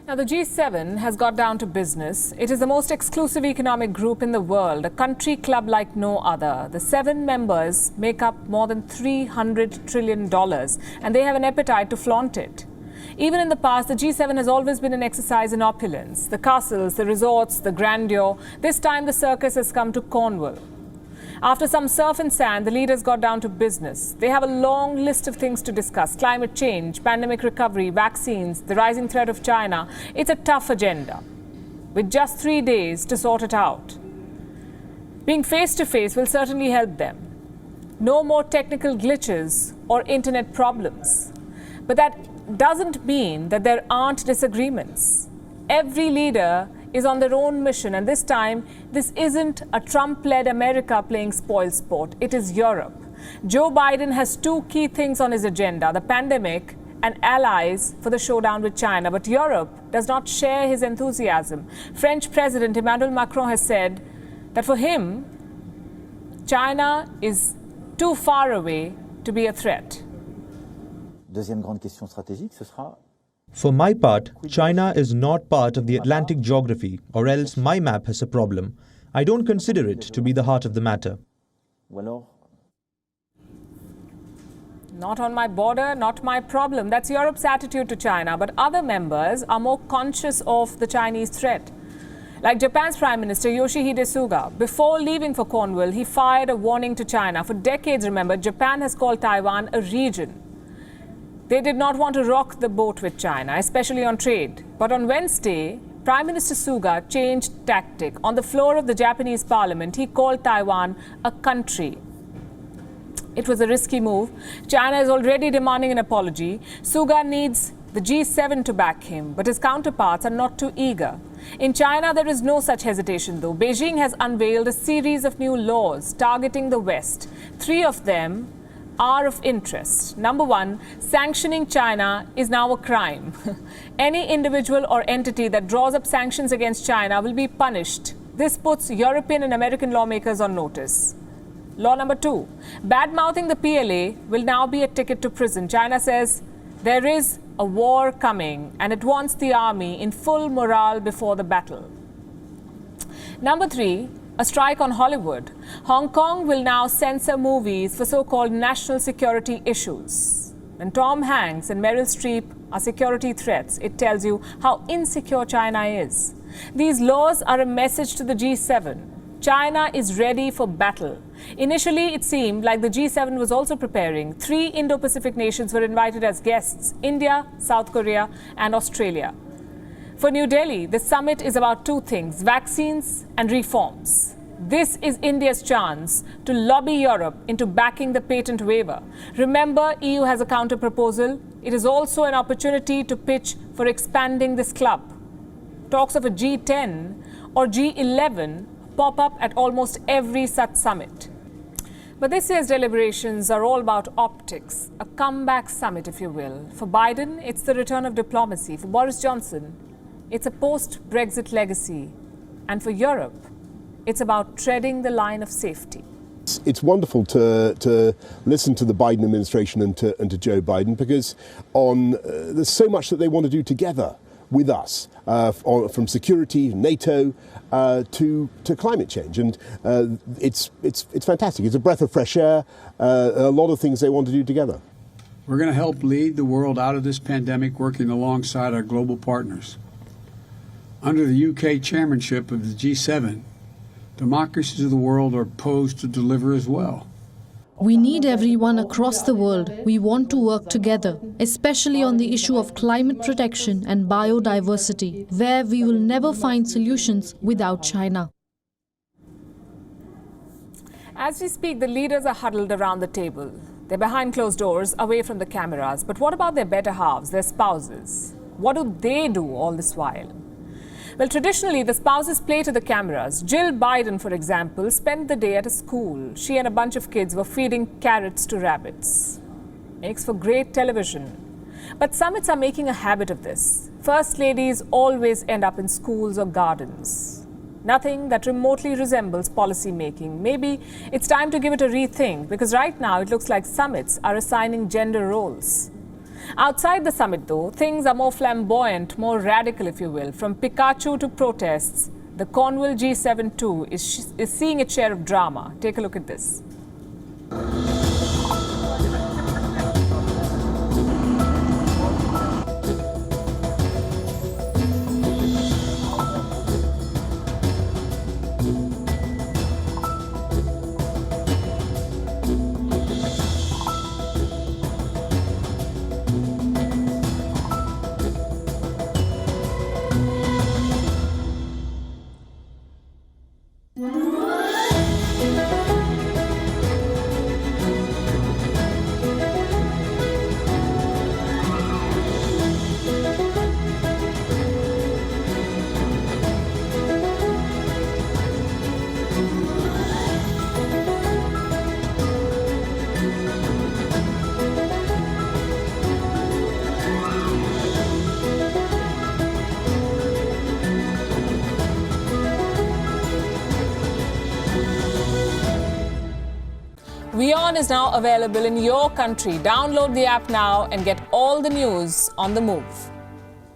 Now, the G7 has got down to business. It is the most exclusive economic group in the world, a country club like no other. The 7 members make up more than $300 trillion, and they have an appetite to flaunt it. Even in the past, the G7 has always been an exercise in opulence. The castles, the resorts, the grandeur. This time, the circus has come to Cornwall. After some surf and sand, the leaders got down to business. They have a long list of things to discuss: climate change, pandemic recovery, vaccines, the rising threat of China. It's a tough agenda, with just 3 days to sort it out. Being face to face will certainly help them. No more technical glitches or internet problems. But that doesn't mean that there aren't disagreements. Every leader is on their own mission, and this time, this isn't a Trump-led America playing spoilsport. It is Europe. Joe Biden has 2 key things on his agenda: the pandemic and allies for the showdown with China. But Europe does not share his enthusiasm. French President Emmanuel Macron has said that for him, China is too far away to be a threat. Deuxième grande question stratégique, ce sera. For my part, China is not part of the Atlantic geography, or else my map has a problem. I don't consider it to be the heart of the matter. Not on my border, not my problem. That's Europe's attitude to China. But other members are more conscious of the Chinese threat. Like Japan's Prime Minister Yoshihide Suga, before leaving for Cornwall, he fired a warning to China. For decades, remember, Japan has called Taiwan a region. They did not want to rock the boat with China, especially on trade. But on Wednesday, Prime Minister Suga changed tactic. On the floor of the Japanese parliament, he called Taiwan a country. It was a risky move. China is already demanding an apology. Suga needs the G7 to back him, but his counterparts are not too eager. In China, there is no such hesitation, though. Beijing has unveiled a series of new laws targeting the West. 3 of them are of interest. Number 1, sanctioning China is now a crime. Any individual or entity that draws up sanctions against China will be punished. This puts European and American lawmakers on notice. Law number 2, bad-mouthing the PLA will now be a ticket to prison. China says there is a war coming and it wants the army in full morale before the battle. Number 3, a strike on Hollywood. Hong Kong will now censor movies for so-called national security issues. When Tom Hanks and Meryl Streep are security threats, it tells you how insecure China is. These laws are a message to the G7. China is ready for battle. Initially, it seemed like the G7 was also preparing. 3 Indo-Pacific nations were invited as guests: India, South Korea, and Australia. For New Delhi, the summit is about 2 things: vaccines and reforms. This is India's chance to lobby Europe into backing the patent waiver. Remember, EU has a counter-proposal. It is also an opportunity to pitch for expanding this club. Talks of a G10 or G11 pop up at almost every such summit. But this year's deliberations are all about optics, a comeback summit, if you will. For Biden, it's the return of diplomacy. For Boris Johnson, it's a post-Brexit legacy. And for Europe, it's about treading the line of safety. It's wonderful to listen to the Biden administration and to Joe Biden, because there's so much that they want to do together with us, from security, NATO, to climate change, and it's fantastic. It's a breath of fresh air. A lot of things they want to do together. We're going to help lead the world out of this pandemic, working alongside our global partners. Under the UK chairmanship of the G7, democracies of the world are posed to deliver as well. We need everyone across the world. We want to work together, especially on the issue of climate protection and biodiversity, where we will never find solutions without China. As we speak, the leaders are huddled around the table. They're behind closed doors, away from the cameras. But what about their better halves, their spouses? What do they do all this while? Well, traditionally, the spouses play to the cameras. Jill Biden, for example, spent the day at a school. She and a bunch of kids were feeding carrots to rabbits. Makes for great television. But summits are making a habit of this. First ladies always end up in schools or gardens. Nothing that remotely resembles policy making. Maybe it's time to give it a rethink, because right now it looks like summits are assigning gender roles. Outside the summit, though, things are more flamboyant, more radical, if you will. From Pikachu to protests, the Cornwall G7 too is seeing its share of drama. Take a look at this. WION is now available in your country. Download the app now and get all the news on the move.